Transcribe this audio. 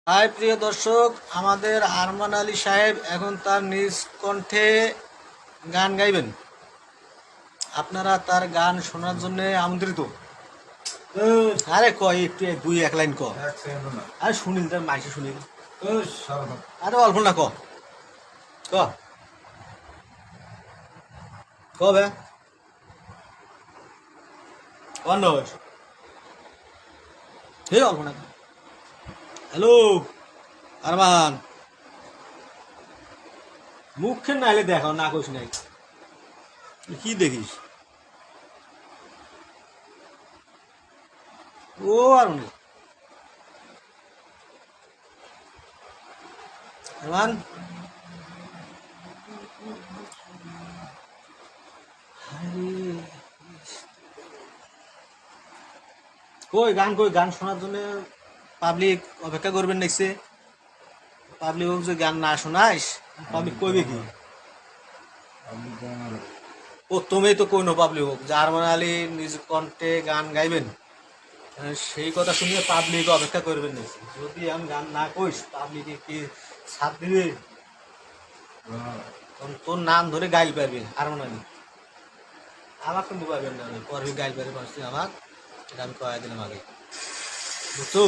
High প্রিয় দর্শক, আমাদের আরমান আলী সাহেব এখন তার নিজ কণ্ঠে গান গাইবেন। আপনারা তার গান শোনার জন্য আমন্ত্রিত। আরে কয় একটু দুই এক লাইন ক। আরে শুনিল তার মাইসে শুনিল। আরে অল্প না ক ক ক বে কন হে অল্প না। হ্যালো আরমান, মুখে নাইলে দেখো না কইস নাই, কি দেখিস? ও আর নেই আরমান। কই গান শোনার জন্য পাবলিক অপেক্ষা করবেন দেখছে। পাবলিক যে গান না শোনাইস, পাবলিক কইবে কি? প্রথমেই তো কইনো পাবলিক হোক যে আরমান আলী নিজ কণ্ঠে গান গাইবেন, সেই কথা শুনিয়ে পাবলিক অপেক্ষা করবেন দেখছে। যদি আমি গান না কইস, পাবলিকে কি ছাড় দিবে? তখন তোর নাম ধরে গাইল পারবে আরমান আলী। আমার কিন্তু পারবেন না, পরে গাইল পারবে পারছি আমার, এটা আমি কয়া দিলাম আগে, বুঝছো?